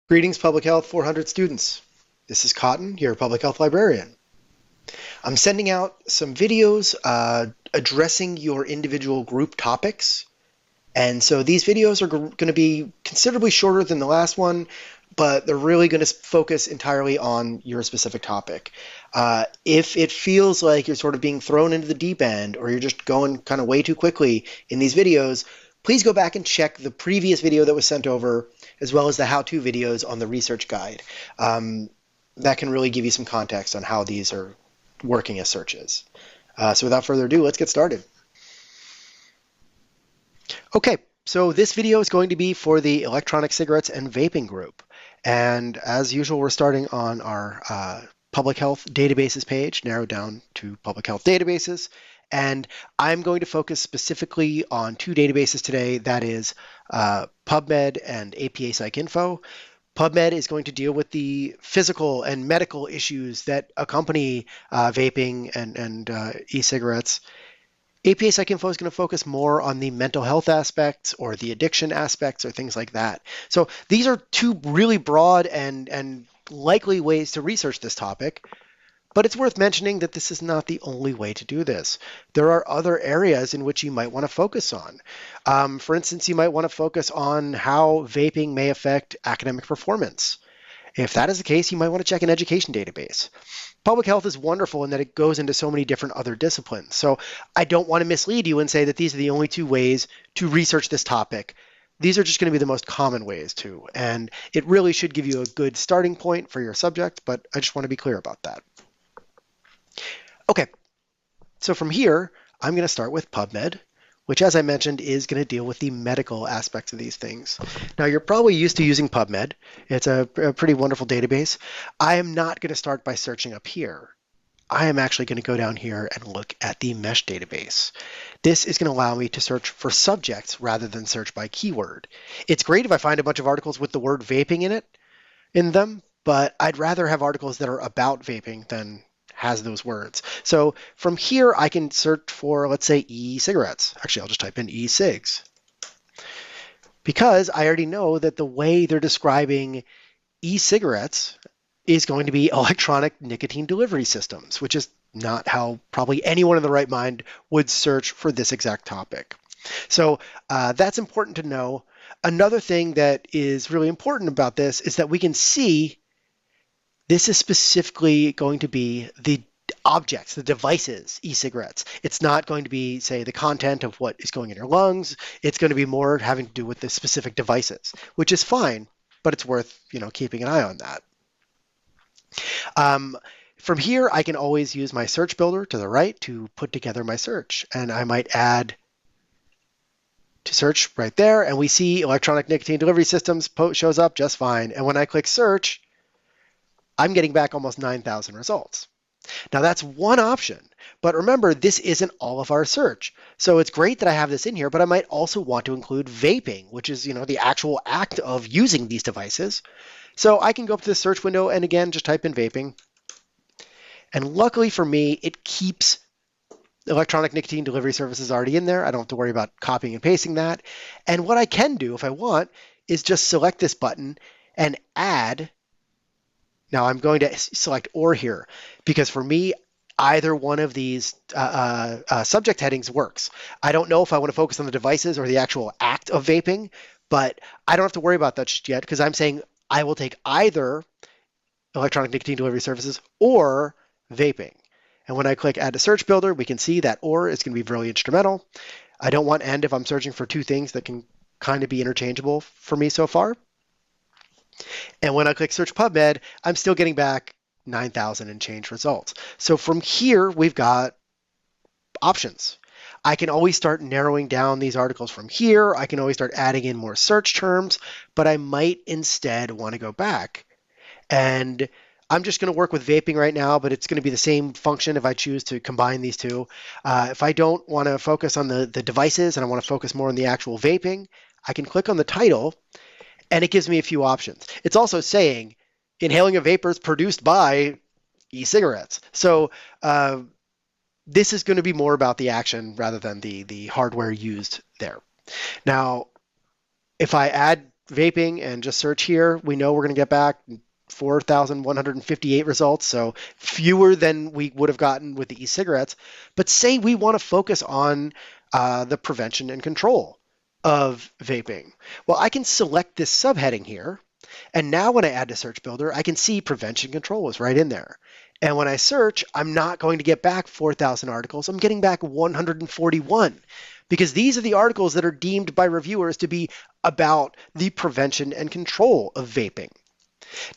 Greetings, Public Health 400 students. This is Cotton, your Public Health Librarian. I'm sending out some videos addressing your individual group topics. And so these videos are going to be considerably shorter than the last one, but they're really going to focus entirely on your specific topic. If it feels like you're sort of being thrown into the deep end or you're just going kind of way too quickly in these videos, please go back and check the previous video that was sent over, as well as the how-to videos on the research guide. That can really give you some context on how these are working as searches. So without further ado, let's get started. Okay, so this video is going to be for the electronic cigarettes and vaping group. And as usual, we're starting on our public health databases page, narrowed down to public health databases. And I'm going to focus specifically on two databases today, that is PubMed and APA PsycInfo. PubMed is going to deal with the physical and medical issues that accompany vaping and e-cigarettes. APA PsycInfo is going to focus more on the mental health aspects or the addiction aspects or things like that. So these are two really broad and likely ways to research this topic. But it's worth mentioning that this is not the only way to do this. There are other areas in which you might want to focus on. For instance, you might want to focus on how vaping may affect academic performance. If that is the case, you might want to check an education database. Public health is wonderful in that it goes into so many different other disciplines. So I don't want to mislead you and say that these are the only two ways to research this topic. These are just going to be the most common ways to, and it really should give you a good starting point for your subject, but I just want to be clear about that. Okay, so from here, I'm going to start with PubMed, which, as I mentioned, is going to deal with the medical aspects of these things. Now, you're probably used to using PubMed. It's a pretty wonderful database. I am not going to start by searching up here. I am actually going to go down here and look at the mesh database. This is going to allow me to search for subjects rather than search by keyword. It's great if I find a bunch of articles with the word vaping in them, but I'd rather have articles that are about vaping than has those words. So from here, I can search for, let's say, e-cigarettes. Actually, I'll just type in e-cigs, because I already know that the way they're describing e-cigarettes is going to be electronic nicotine delivery systems, which is not how probably anyone in the right mind would search for this exact topic. So that's important to know. Another thing that is really important about this is that we can see this is specifically going to be the objects, the devices, e-cigarettes. It's not going to be, say, the content of what is going in your lungs. It's going to be more having to do with the specific devices, which is fine, but it's worth, keeping an eye on that. From here, I can always use my search builder to the right to put together my search. And I might add to search right there, and we see electronic nicotine delivery systems shows up just fine. And when I click search, I'm getting back almost 9,000 results. Now that's one option, but remember, this isn't all of our search. So it's great that I have this in here, but I might also want to include vaping, which is, the actual act of using these devices. So I can go up to the search window and again, just type in vaping. And luckily for me, it keeps electronic nicotine delivery services already in there. I don't have to worry about copying and pasting that. And what I can do if I want is just select this button and add. Now I'm going to select or here, because for me, either one of these subject headings works. I don't know if I want to focus on the devices or the actual act of vaping, but I don't have to worry about that just yet, because I'm saying I will take either electronic nicotine delivery services or vaping. And when I click add to search builder, we can see that or is going to be really instrumental. I don't want and if I'm searching for two things that can kind of be interchangeable for me so far. And when I click search PubMed, I'm still getting back 9,000 and change results. So from here, we've got options. I can always start narrowing down these articles from here. I can always start adding in more search terms, but I might instead want to go back. And I'm just going to work with vaping right now, but it's going to be the same function if I choose to combine these two. If I don't want to focus on the devices and I want to focus more on the actual vaping, I can click on the title and it gives me a few options. It's also saying inhaling a vapor is produced by e-cigarettes. So this is going to be more about the action rather than the hardware used there. Now, if I add vaping and just search here, we know we're going to get back 4,158 results, so fewer than we would have gotten with the e-cigarettes. But say we want to focus on the prevention and control of vaping. Well, I can select this subheading here, and now when I add to Search Builder, I can see prevention control is right in there. And when I search, I'm not going to get back 4,000 articles. I'm getting back 141 because these are the articles that are deemed by reviewers to be about the prevention and control of vaping.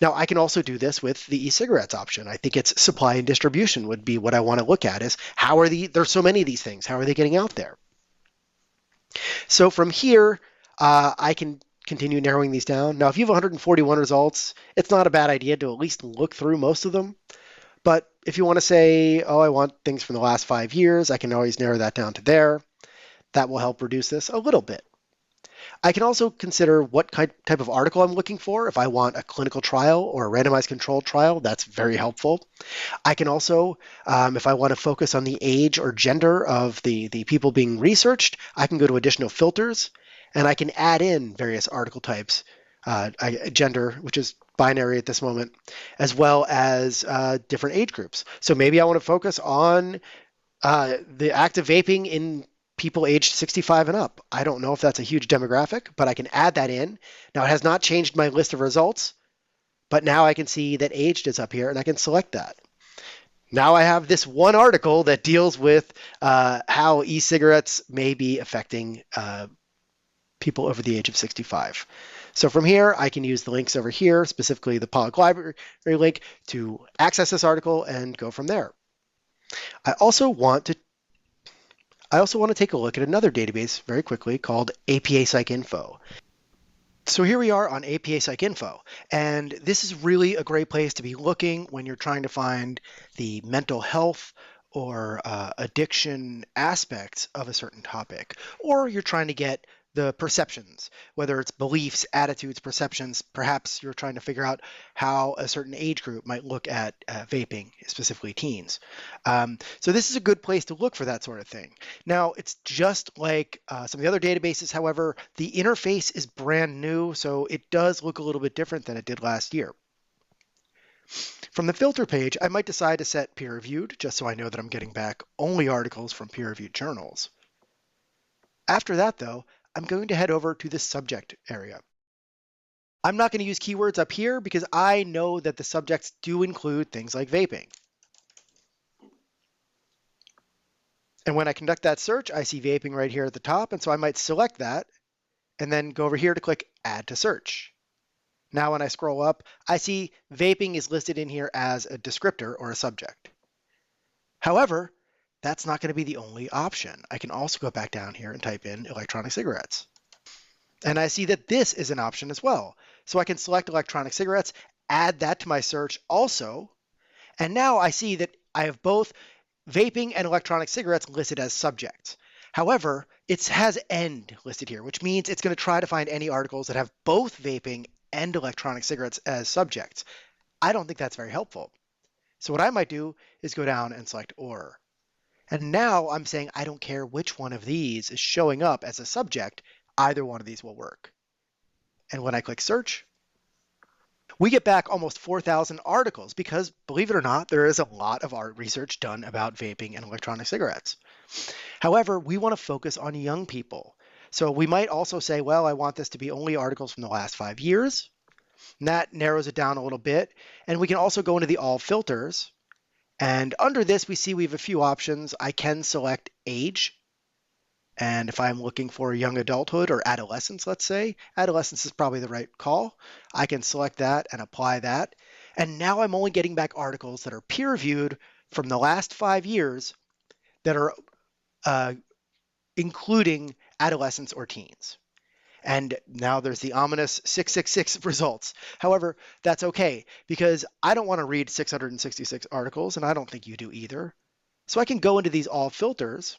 Now, I can also do this with the e-cigarettes option. I think it's supply and distribution would be what I want to look at is how are there's so many of these things. How are they getting out there? So from here, I can continue narrowing these down. Now, if you have 141 results, it's not a bad idea to at least look through most of them. But if you want to say, oh, I want things from the last 5 years, I can always narrow that down to there. That will help reduce this a little bit. I can also consider what type of article I'm looking for. If I want a clinical trial or a randomized controlled trial, that's very helpful. I can also, if I want to focus on the age or gender of the people being researched, I can go to additional filters and I can add in various article types, gender, which is binary at this moment, as well as different age groups. So maybe I want to focus on the active vaping in people aged 65 and up. I don't know if that's a huge demographic, but I can add that in. Now, it has not changed my list of results, but now I can see that aged is up here and I can select that. Now I have this one article that deals with how e-cigarettes may be affecting people over the age of 65. So from here, I can use the links over here, specifically the PUBH library link, to access this article and go from there. I also want to take a look at another database very quickly called APA PsycInfo. So here we are on APA PsycInfo, and this is really a great place to be looking when you're trying to find the mental health or addiction aspects of a certain topic, or you're trying to get the perceptions, whether it's beliefs, attitudes, perceptions. Perhaps you're trying to figure out how a certain age group might look at vaping, specifically teens. So this is a good place to look for that sort of thing. Now, it's just like some of the other databases. However, the interface is brand new, so it does look a little bit different than it did last year. From the filter page, I might decide to set peer-reviewed, just so I know that I'm getting back only articles from peer-reviewed journals. After that, though, I'm going to head over to the subject area. I'm not going to use keywords up here because I know that the subjects do include things like vaping. And when I conduct that search, I see vaping right here at the top, and so I might select that and then go over here to click Add to Search. Now when I scroll up, I see vaping is listed in here as a descriptor or a subject. However, that's not going to be the only option. I can also go back down here and type in electronic cigarettes. And I see that this is an option as well. So I can select electronic cigarettes, add that to my search also. And now I see that I have both vaping and electronic cigarettes listed as subjects. However, it has end listed here, which means it's going to try to find any articles that have both vaping and electronic cigarettes as subjects. I don't think that's very helpful. So what I might do is go down and select OR. And now I'm saying I don't care which one of these is showing up as a subject, either one of these will work. And when I click search, we get back almost 4,000 articles because, believe it or not, there is a lot of art research done about vaping and electronic cigarettes. However, we want to focus on young people. So we might also say, well, I want this to be only articles from the last 5 years. And that narrows it down a little bit. And we can also go into the all filters. And under this, we see we have a few options. I can select age. And if I'm looking for young adulthood or adolescence, let's say, adolescence is probably the right call. I can select that and apply that. And now I'm only getting back articles that are peer-reviewed from the last 5 years that are including adolescents or teens. And now there's the ominous 666 results. However, that's okay because I don't want to read 666 articles, and I don't think you do either. So I can go into these all filters,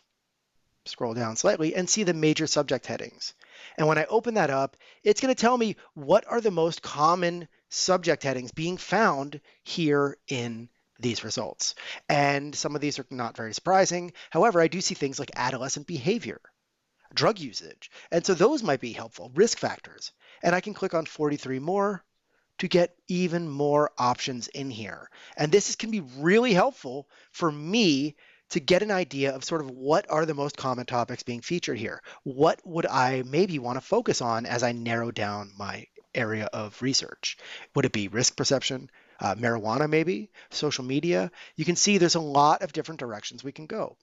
scroll down slightly, and see the major subject headings. And when I open that up, it's going to tell me what are the most common subject headings being found here in these results. And some of these are not very surprising. However, I do see things like adolescent behavior, drug usage. And so those might be helpful, risk factors. and I can click on 43 more to get even more options in here. And this can be really helpful for me to get an idea of sort of what are the most common topics being featured here. What would I maybe want to focus on as I narrow down my area of research? Would it be risk perception, marijuana maybe, social media? You can see there's a lot of different directions we can go.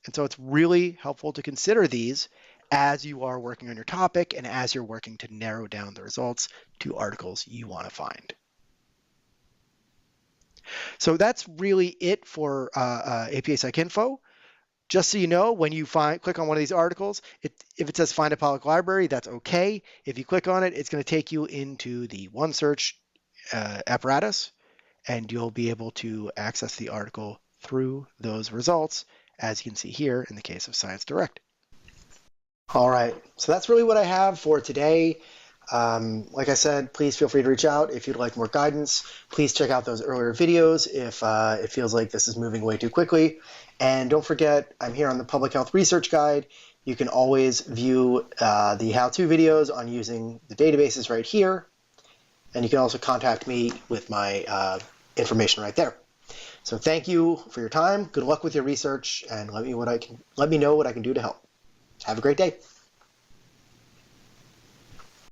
And so it's really helpful to consider these as you are working on your topic and as you're working to narrow down the results to articles you want to find. So that's really it for APA PsycInfo. Just so you know, when you click on one of these articles, if it says find a public library, that's okay. If you click on it, it's going to take you into the OneSearch apparatus, and you'll be able to access the article through those results, as you can see here in the case of Science Direct. All right, so that's really what I have for today. Like I said, please feel free to reach out if you'd like more guidance. Please check out those earlier videos if it feels like this is moving way too quickly. And don't forget, I'm here on the Public Health Research Guide. You can always view the how-to videos on using the databases right here. And you can also contact me with my information right there. So thank you for your time. Good luck with your research, and let me know what I can do to help. Have a great day.